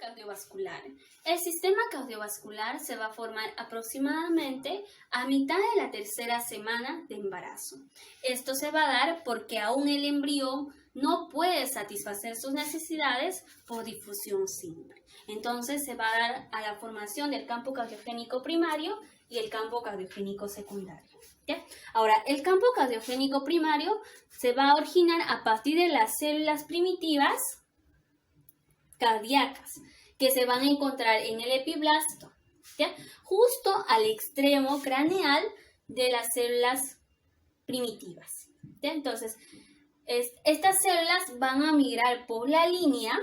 cardiovascular. El sistema cardiovascular se va a formar aproximadamente a mitad de la tercera semana de embarazo. Esto se va a dar porque aún el embrión no puede satisfacer sus necesidades por difusión simple. Entonces se va a dar a la formación del campo cardiogénico primario y el campo cardiogénico secundario. ¿Ya? Ahora, el campo cardiogénico primario se va a originar a partir de las células primitivas cardíacas que se van a encontrar en el epiblasto, ¿ya? Justo al extremo craneal de las células primitivas, ¿ya? Entonces, estas células van a migrar por la línea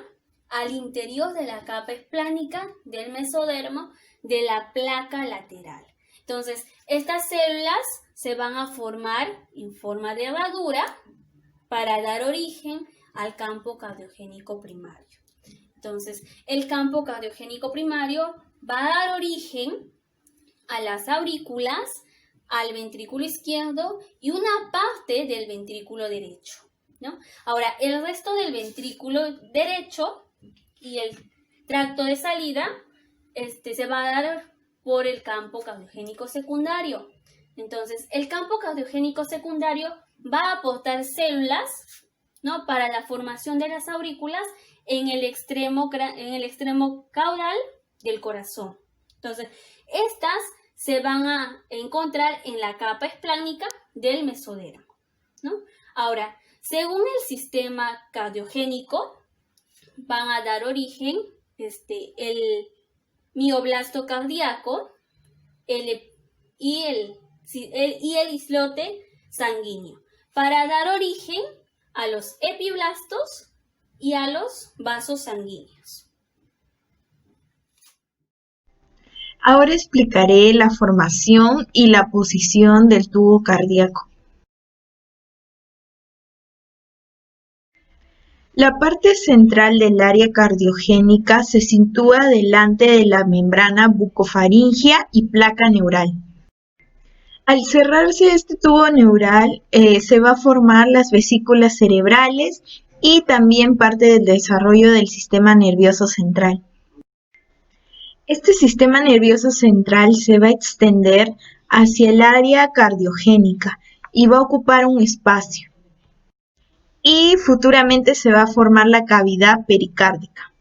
al interior de la capa esplánica del mesodermo de la placa lateral. Entonces, estas células se van a formar en forma de herradura para dar origen al campo cardiogénico primario. Entonces, el campo cardiogénico primario va a dar origen a las aurículas, al ventrículo izquierdo y una parte del ventrículo derecho, ¿no? Ahora, el resto del ventrículo derecho y el tracto de salida se va a dar por el campo cardiogénico secundario. Entonces, el campo cardiogénico secundario va a aportar células, ¿no?, para la formación de las aurículas en el extremo caudal del corazón. Entonces, estas se van a encontrar en la capa esplánica del mesodermo, ¿no? Ahora, según el sistema cardiogénico, van a dar origen el mioblasto cardíaco y el islote sanguíneo, para dar origen a los epiblastos y a los vasos sanguíneos. Ahora explicaré la formación y la posición del tubo cardíaco. La parte central del área cardiogénica se sitúa delante de la membrana bucofaringea y placa neural. Al cerrarse este tubo neural, se va a formar las vesículas cerebrales y también parte del desarrollo del sistema nervioso central. Este sistema nervioso central se va a extender hacia el área cardiogénica y va a ocupar un espacio. Y futuramente se va a formar la cavidad pericárdica.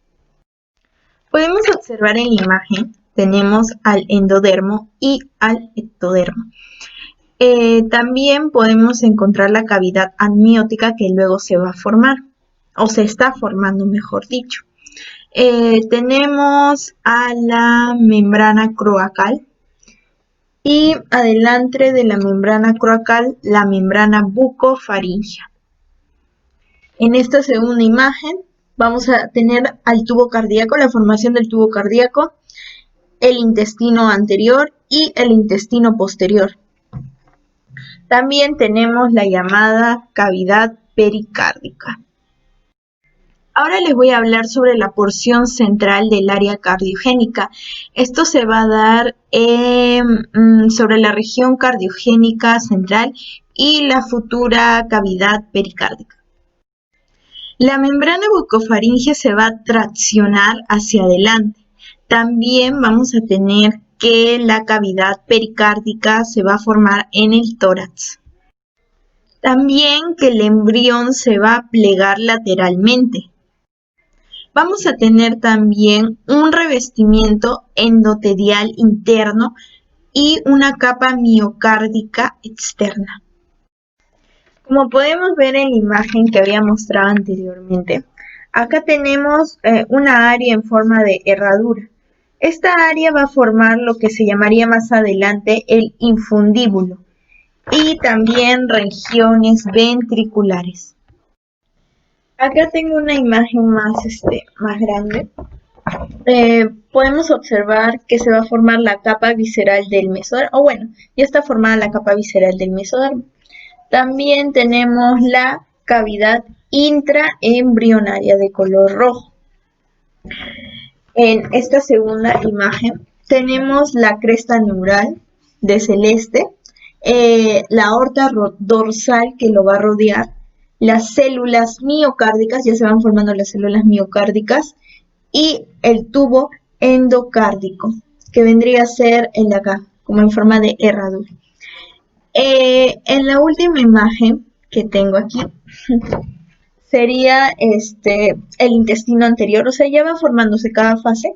Podemos observar en la imagen, tenemos al endodermo y al ectodermo. También podemos encontrar la cavidad amniótica que luego se va a formar, o se está formando, mejor dicho. Tenemos a la membrana cloacal y adelante de la membrana cloacal la membrana bucofaringea. En esta segunda imagen vamos a tener al tubo cardíaco, la formación del tubo cardíaco, el intestino anterior y el intestino posterior. También tenemos la llamada cavidad pericárdica. Ahora les voy a hablar sobre la porción central del área cardiogénica. Esto se va a dar sobre la región cardiogénica central y la futura cavidad pericárdica. La membrana bucofaringea se va a traccionar hacia adelante. También vamos a tener que la cavidad pericárdica se va a formar en el tórax. También que el embrión se va a plegar lateralmente. Vamos a tener también un revestimiento endotelial interno y una capa miocárdica externa. Como podemos ver en la imagen que había mostrado anteriormente, acá tenemos una área en forma de herradura. Esta área va a formar lo que se llamaría más adelante el infundíbulo y también regiones ventriculares. Acá tengo una imagen más grande. Podemos observar que se va a formar la capa visceral del mesodermo, o bueno, ya está formada la capa visceral del mesodermo. También tenemos la cavidad intraembrionaria de color rojo. En esta segunda imagen tenemos la cresta neural de celeste, la aorta dorsal que lo va a rodear, las células miocárdicas, ya se van formando las células miocárdicas, y el tubo endocárdico, que vendría a ser el de acá, como en forma de herradura. En la última imagen que tengo aquí sería el intestino anterior, o sea, ya va formándose cada fase.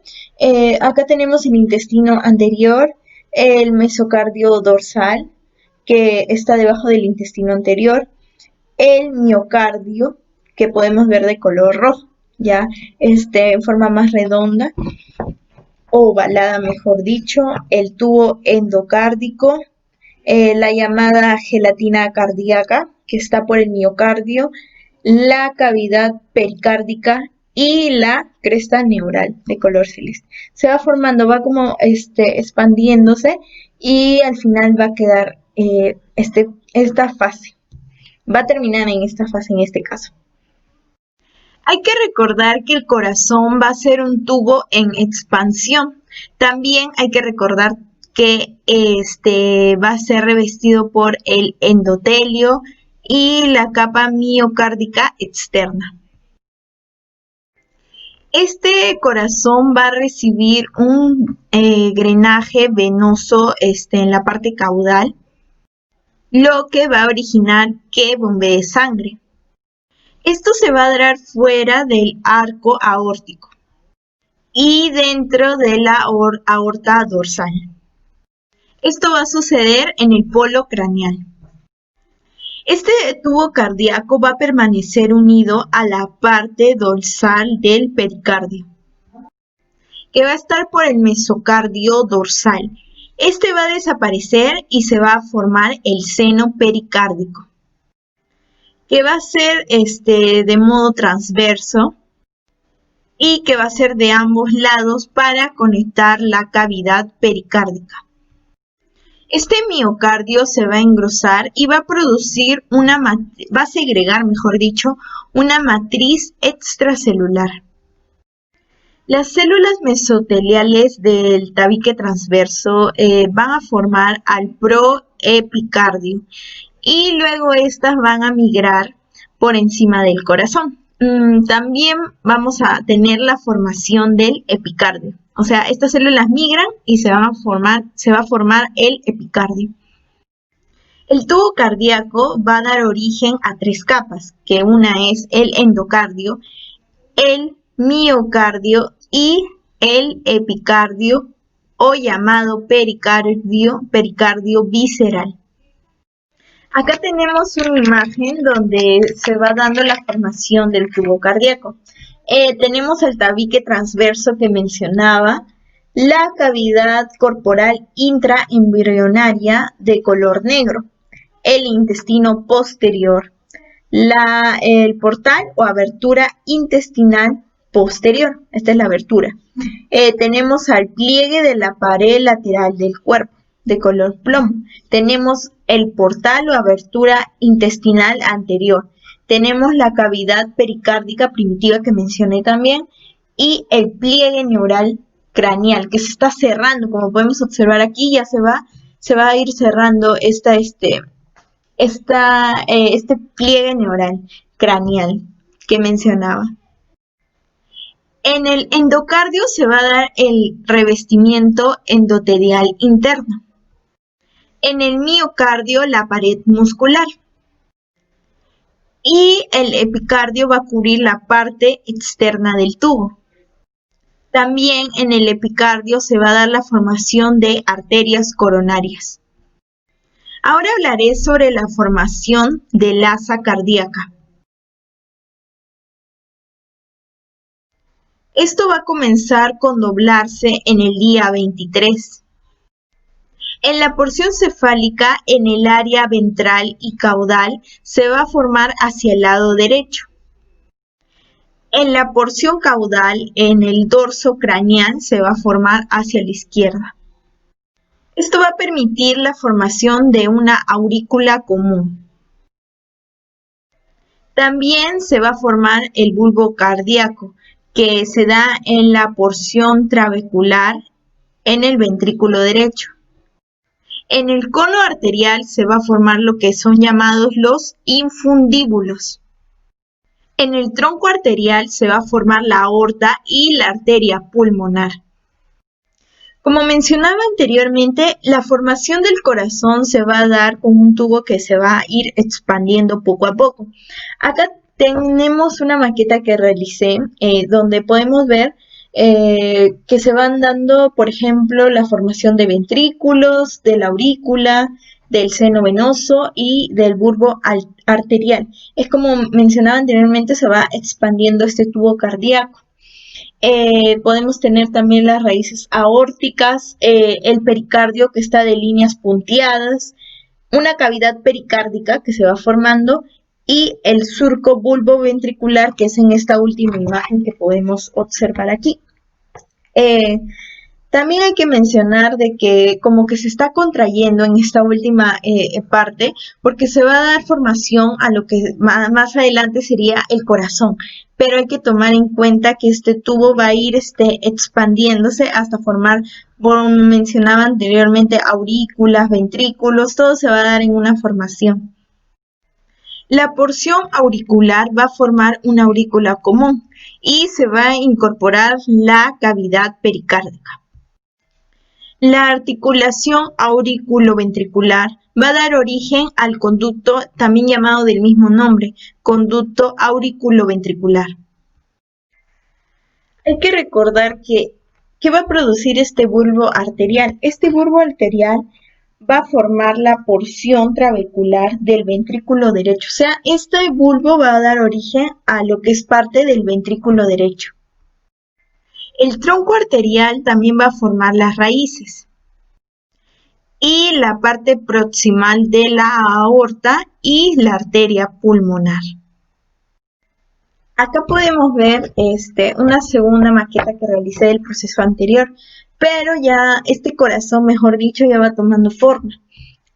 Acá tenemos el intestino anterior, el mesocardio dorsal, que está debajo del intestino anterior, el miocardio, que podemos ver de color rojo, ya en forma más redonda, o ovalada mejor dicho, el tubo endocárdico, la llamada gelatina cardíaca, que está por el miocardio, la cavidad pericárdica y la cresta neural de color celeste. Se va formando, va como expandiéndose y al final va a quedar esta fase. Va a terminar en esta fase en este caso. Hay que recordar que el corazón va a ser un tubo en expansión. También hay que recordar que va a ser revestido por el endotelio y la capa miocárdica externa. Este corazón va a recibir un drenaje venoso en la parte caudal, lo que va a originar que bombee sangre. Esto se va a dar fuera del arco aórtico y dentro de la aorta dorsal. Esto va a suceder en el polo craneal. Este tubo cardíaco va a permanecer unido a la parte dorsal del pericardio, que va a estar por el mesocardio dorsal. Este va a desaparecer y se va a formar el seno pericárdico, que va a ser de modo transverso y que va a ser de ambos lados para conectar la cavidad pericárdica. Este miocardio se va a engrosar y va a producir va a segregar, mejor dicho, una matriz extracelular. Las células mesoteliales del tabique transverso van a formar al proepicardio y luego estas van a migrar por encima del corazón. También vamos a tener la formación del epicardio. O sea, estas células migran y se va a formar el epicardio. El tubo cardíaco va a dar origen a 3 capas, que una es el endocardio, el miocardio y el epicardio, o llamado pericardio visceral. Acá tenemos una imagen donde se va dando la formación del tubo cardíaco. Tenemos el tabique transverso que mencionaba, la cavidad corporal intraembrionaria de color negro, el intestino posterior, el portal o abertura intestinal posterior, esta es la abertura. Tenemos al pliegue de la pared lateral del cuerpo, de color plomo. Tenemos el portal o abertura intestinal anterior. Tenemos la cavidad pericárdica primitiva que mencioné también y el pliegue neural craneal que se está cerrando, como podemos observar aquí, ya se va a ir cerrando este pliegue neural craneal que mencionaba. En el endocardio se va a dar el revestimiento endotelial interno. En el miocardio la pared muscular. Y el epicardio va a cubrir la parte externa del tubo. También en el epicardio se va a dar la formación de arterias coronarias. Ahora hablaré sobre la formación del asa cardíaca. Esto va a comenzar con doblarse en el día 23. En la porción cefálica, en el área ventral y caudal, se va a formar hacia el lado derecho. En la porción caudal, en el dorso craneal, se va a formar hacia la izquierda. Esto va a permitir la formación de una aurícula común. También se va a formar el bulbo cardíaco, que se da en la porción trabecular, en el ventrículo derecho. En el cono arterial se va a formar lo que son llamados los infundíbulos. En el tronco arterial se va a formar la aorta y la arteria pulmonar. Como mencionaba anteriormente, la formación del corazón se va a dar con un tubo que se va a ir expandiendo poco a poco. Acá tenemos una maqueta que realicé donde podemos ver que se van dando, por ejemplo, la formación de ventrículos, de la aurícula, del seno venoso y del bulbo arterial. Es como mencionaba anteriormente, se va expandiendo este tubo cardíaco. Podemos tener también las raíces aórticas, el pericardio que está de líneas punteadas, una cavidad pericárdica que se va formando y el surco bulboventricular que es en esta última imagen que podemos observar aquí. También hay que mencionar de que como que se está contrayendo en esta última parte porque se va a dar formación a lo que más adelante sería el corazón, pero hay que tomar en cuenta que este tubo va a ir expandiéndose hasta formar, como mencionaba anteriormente, aurículas, ventrículos, todo se va a dar en una formación. La porción auricular va a formar una aurícula común y se va a incorporar la cavidad pericárdica. La articulación auriculoventricular va a dar origen al conducto también llamado del mismo nombre, conducto auriculoventricular. Hay que recordar que va a producir este bulbo arterial. Este bulbo arterial va a formar la porción trabecular del ventrículo derecho. O sea, este bulbo va a dar origen a lo que es parte del ventrículo derecho. El tronco arterial también va a formar las raíces y la parte proximal de la aorta y la arteria pulmonar. Acá podemos ver una segunda maqueta que realicé del proceso anterior, pero ya este corazón, mejor dicho, ya va tomando forma.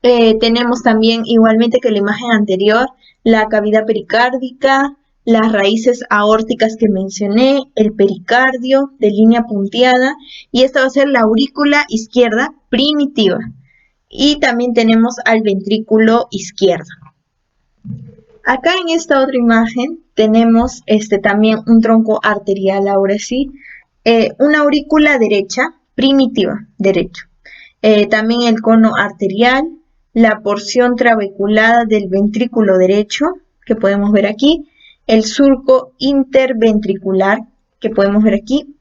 Tenemos también, igualmente que la imagen anterior, la cavidad pericárdica, las raíces aórticas que mencioné, el pericardio de línea punteada, y esta va a ser la aurícula izquierda primitiva. Y también tenemos al ventrículo izquierdo. Acá en esta otra imagen tenemos también un tronco arterial, ahora sí, una aurícula derecha primitiva, derecho. También el cono arterial, la porción trabeculada del ventrículo derecho, que podemos ver aquí, el surco interventricular, que podemos ver aquí,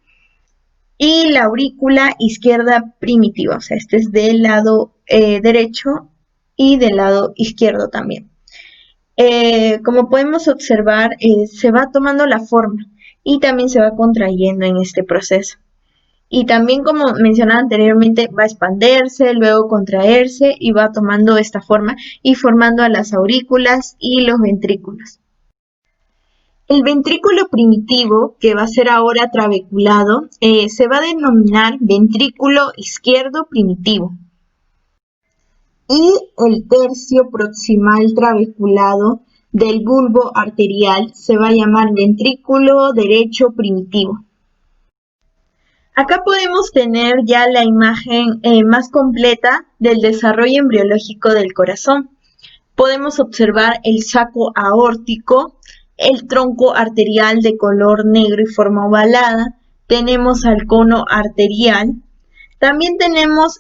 y la aurícula izquierda primitiva, o sea, este es del lado derecho y del lado izquierdo también. Como podemos observar, se va tomando la forma y también se va contrayendo en este proceso. Y también, como mencionaba anteriormente, va a expandirse, luego contraerse y va tomando esta forma y formando a las aurículas y los ventrículos. El ventrículo primitivo, que va a ser ahora trabeculado, se va a denominar ventrículo izquierdo primitivo. Y el tercio proximal trabeculado del bulbo arterial se va a llamar ventrículo derecho primitivo. Acá podemos tener ya la imagen más completa del desarrollo embriológico del corazón. Podemos observar el saco aórtico, el tronco arterial de color negro y forma ovalada, tenemos al cono arterial. También tenemos,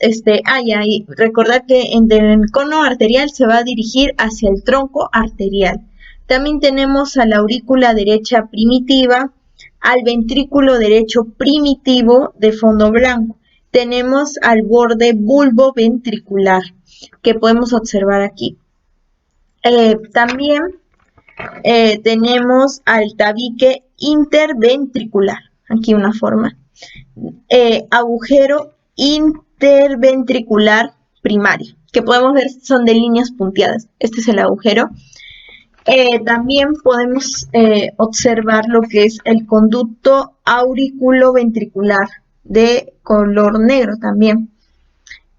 recordar que el cono arterial se va a dirigir hacia el tronco arterial. También tenemos a la aurícula derecha primitiva, al ventrículo derecho primitivo de fondo blanco. Tenemos al borde bulboventricular, que podemos observar aquí. También tenemos al tabique interventricular, aquí una forma. Agujero interventricular primario, que podemos ver son de líneas punteadas. Este es el agujero. También podemos observar lo que es el conducto auriculoventricular de color negro también.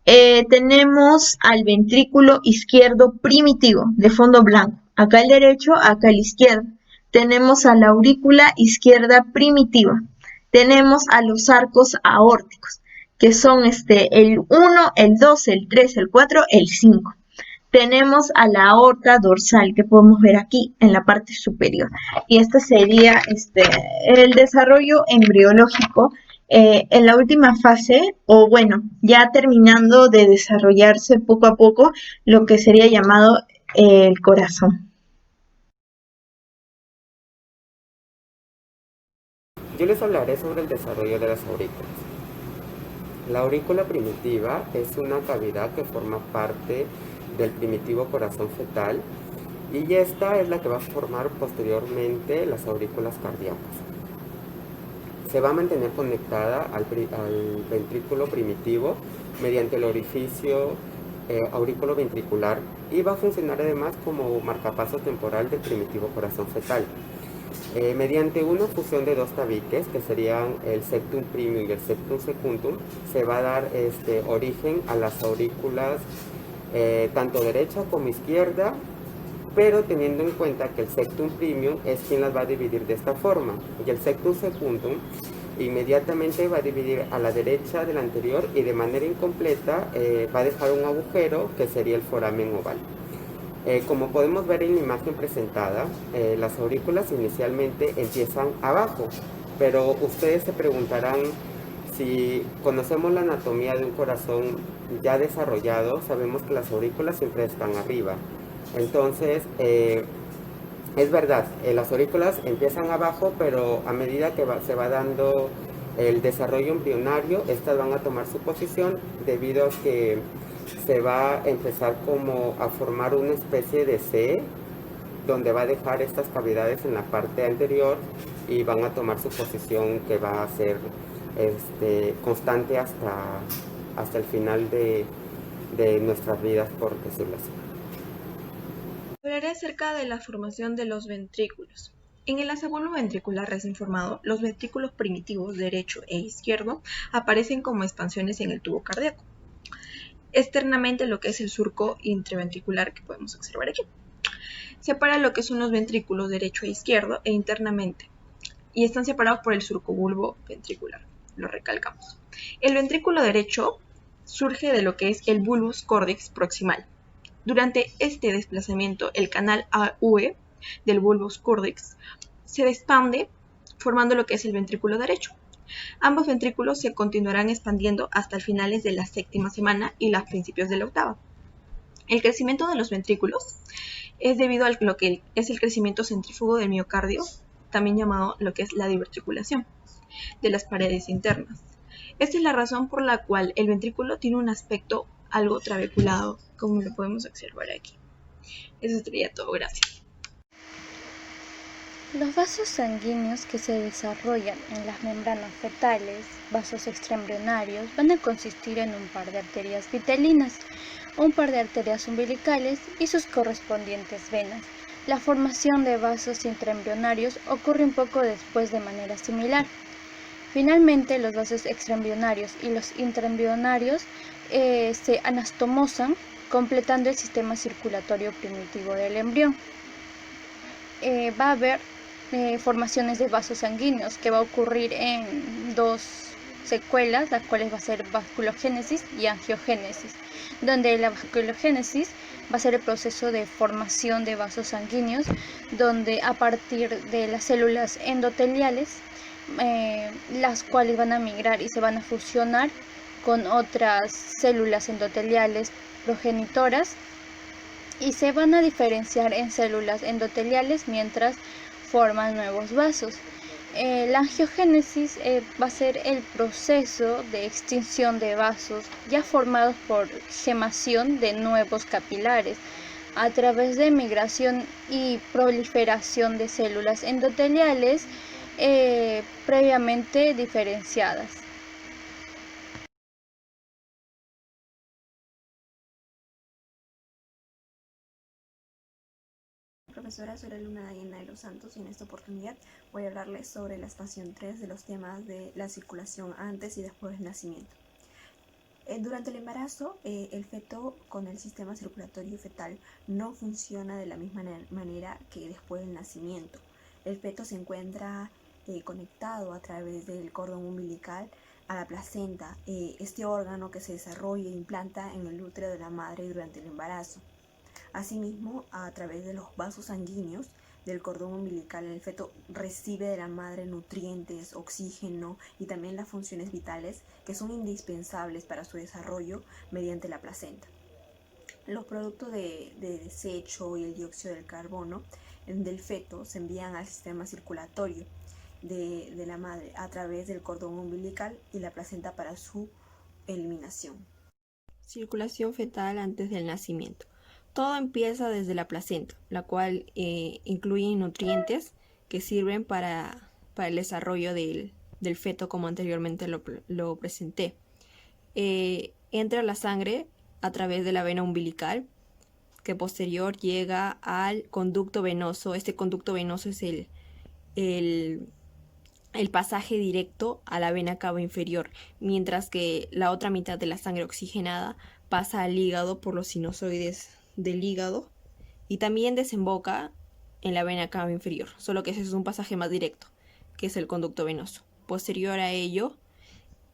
Tenemos al ventrículo izquierdo primitivo de fondo blanco. Acá el derecho, acá el izquierdo. Tenemos a la aurícula izquierda primitiva. Tenemos a los arcos aórticos, que son el 1, el 2, el 3, el 4, el 5. tenemos a la aorta dorsal que podemos ver aquí en la parte superior. Y este sería el desarrollo embriológico en la última fase, o bueno, ya terminando de desarrollarse poco a poco lo que sería llamado el corazón. Yo les hablaré sobre el desarrollo de las aurículas. La aurícula primitiva es una cavidad que forma parte del primitivo corazón fetal y esta es la que va a formar posteriormente las aurículas cardíacas. Se va a mantener conectada al ventrículo primitivo mediante el orificio aurículo-ventricular y va a funcionar además como marcapaso temporal del primitivo corazón fetal. Mediante una fusión de dos tabiques, que serían el septum primum y el septum secundum, se va a dar origen a las aurículas tanto derecha como izquierda, pero teniendo en cuenta que el septum primum es quien las va a dividir de esta forma, y el septum secundum inmediatamente va a dividir a la derecha del anterior y de manera incompleta va a dejar un agujero que sería el foramen oval. Como podemos ver en la imagen presentada, las aurículas inicialmente empiezan abajo, pero ustedes se preguntarán si conocemos la anatomía de un corazón ya desarrollado, sabemos que las aurículas siempre están arriba. Entonces, es verdad, las aurículas empiezan abajo, pero a medida que se va dando el desarrollo embrionario, estas van a tomar su posición debido a que se va a empezar como a formar una especie de C, donde va a dejar estas cavidades en la parte anterior y van a tomar su posición que va a ser constante hasta el final de nuestras vidas, por decirlo así. Hablaré acerca de la formación de los ventrículos. En el acebulbo ventricular recién formado, los ventrículos primitivos derecho e izquierdo aparecen como expansiones en el tubo cardíaco. Externamente lo que es el surco intraventricular que podemos observar aquí. Separa lo que son los ventrículos derecho e izquierdo e internamente, y están separados por el surco bulbo ventricular. Lo recalcamos. El ventrículo derecho surge de lo que es el bulbus cordix proximal. Durante este desplazamiento, el canal AV del bulbus cordix se expande formando lo que es el ventrículo derecho. Ambos ventrículos se continuarán expandiendo hasta finales de la séptima semana y los principios de la octava. El crecimiento de los ventrículos es debido a lo que es el crecimiento centrífugo del miocardio, también llamado lo que es la diventriculación de las paredes internas. Esta es la razón por la cual el ventrículo tiene un aspecto algo trabeculado, como lo podemos observar aquí. Eso sería todo, gracias. Los vasos sanguíneos que se desarrollan en las membranas fetales, vasos extraembrionarios, van a consistir en un par de arterias vitelinas, un par de arterias umbilicales y sus correspondientes venas. La formación de vasos intraembrionarios ocurre un poco después de manera similar. Finalmente, los vasos extraembrionarios y los intraembrionarios se anastomosan, completando el sistema circulatorio primitivo del embrión. Va a haber formaciones de vasos sanguíneos que va a ocurrir en dos secuelas, las cuales va a ser vasculogénesis y angiogénesis, donde la vasculogénesis va a ser el proceso de formación de vasos sanguíneos, donde a partir de las células endoteliales, las cuales van a migrar y se van a fusionar con otras células endoteliales progenitoras y se van a diferenciar en células endoteliales mientras forman nuevos vasos. La angiogénesis va a ser el proceso de extinción de vasos ya formados por gemación de nuevos capilares a través de migración y proliferación de células endoteliales previamente diferenciadas. Profesora, soy la alumna Diana de los Santos y en esta oportunidad voy a hablarles sobre la expansión 3 de los temas de la circulación antes y después del nacimiento. Durante el embarazo, el feto con el sistema circulatorio fetal no funciona de la misma manera que después del nacimiento. El feto se encuentra conectado a través del cordón umbilical a la placenta, este órgano que se desarrolla e implanta en el útero de la madre durante el embarazo. Asimismo, a través de los vasos sanguíneos del cordón umbilical, el feto recibe de la madre nutrientes, oxígeno y también las funciones vitales que son indispensables para su desarrollo mediante la placenta. Los productos de desecho y el dióxido de carbono del feto se envían al sistema circulatorio de la madre a través del cordón umbilical y la placenta para su eliminación. Circulación fetal antes del nacimiento. Todo empieza desde la placenta, la cual incluye nutrientes que sirven para el desarrollo del feto, como anteriormente lo presenté. Entra la sangre a través de la vena umbilical, que posterior llega al conducto venoso. Este conducto venoso es el pasaje directo a la vena cava inferior, mientras que la otra mitad de la sangre oxigenada pasa al hígado por los sinusoides del hígado y también desemboca en la vena cava inferior, solo que ese es un pasaje más directo, que es el conducto venoso. Posterior a ello,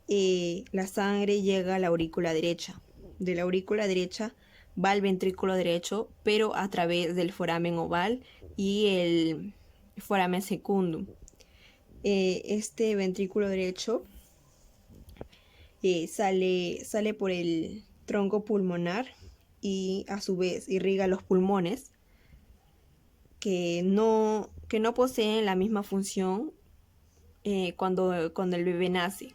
la sangre llega a la aurícula derecha. De la aurícula derecha va al ventrículo derecho, pero a través del foramen oval y el foramen secundum. Este ventrículo derecho sale por el tronco pulmonar y a su vez irriga los pulmones que no poseen la misma función cuando el bebé nace,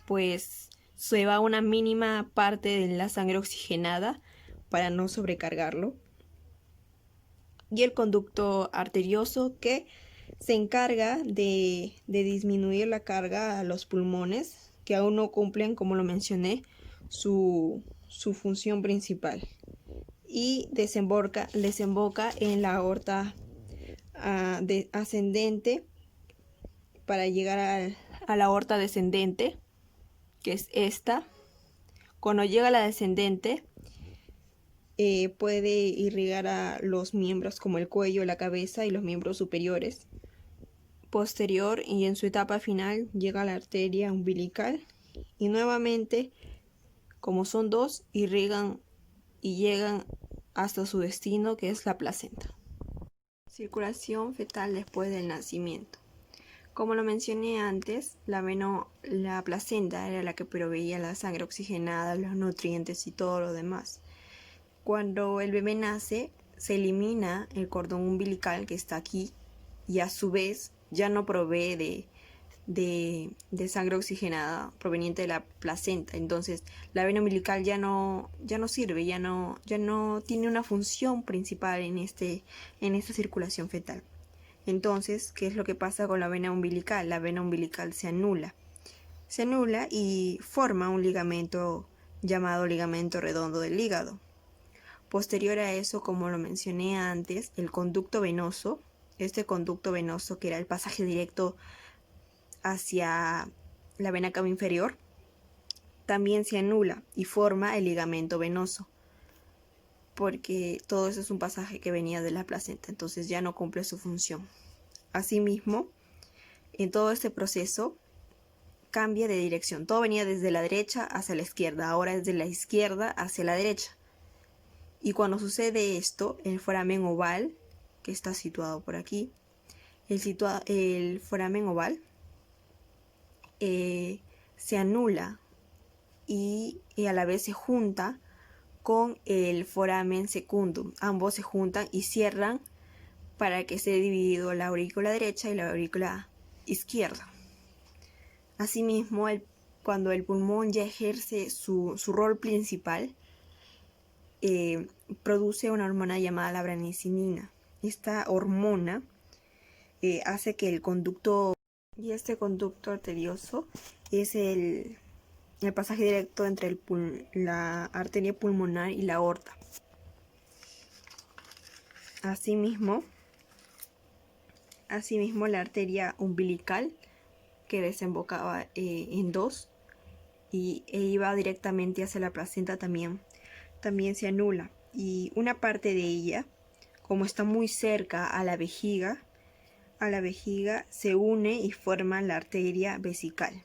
pues se va una mínima parte de la sangre oxigenada para no sobrecargarlo, y el conducto arterioso que se encarga de disminuir la carga a los pulmones que aún no cumplen, como lo mencioné, su función principal, y desemboca en la aorta ascendente para llegar a la aorta descendente, que es esta. Cuando llega a la descendente, puede irrigar a los miembros como el cuello, la cabeza y los miembros superiores. Posterior y en su etapa final llega a la arteria umbilical y nuevamente, como son dos, irrigan y llegan hasta su destino, que es la placenta. Circulación fetal después del nacimiento. Como lo mencioné antes, la placenta era la que proveía la sangre oxigenada, los nutrientes y todo lo demás. Cuando el bebé nace, se elimina el cordón umbilical que está aquí y a su vez ya no provee de sangre oxigenada proveniente de la placenta. Entonces la vena umbilical ya no sirve, ya no tiene una función principal en esta circulación fetal. Entonces, ¿qué es lo que pasa con la vena umbilical? La vena umbilical se anula y forma un ligamento llamado ligamento redondo del hígado. Posterior a eso, como lo mencioné antes, el conducto venoso, este conducto venoso que era el pasaje directo hacia la vena cava inferior, también se anula y forma el ligamento venoso, porque todo eso es un pasaje que venía de la placenta, entonces ya no cumple su función. Asimismo, en todo este proceso cambia de dirección. Todo venía desde la derecha hacia la izquierda, ahora es de la izquierda hacia la derecha. Y cuando sucede esto, el foramen oval, que está situado por aquí, el foramen oval se anula y a la vez se junta con el foramen secundum. Ambos se juntan y cierran para que esté dividido la aurícula derecha y la aurícula izquierda. Asimismo, cuando el pulmón ya ejerce su rol principal, produce una hormona llamada la brannicinina. Esta hormona hace que el conducto, y este conducto arterioso es el pasaje directo entre la arteria pulmonar y la aorta. Asimismo, la arteria umbilical, que desembocaba en dos e iba directamente hacia la placenta, también se anula, y una parte de ella, como está muy cerca a la vejiga se une y forma la arteria vesical.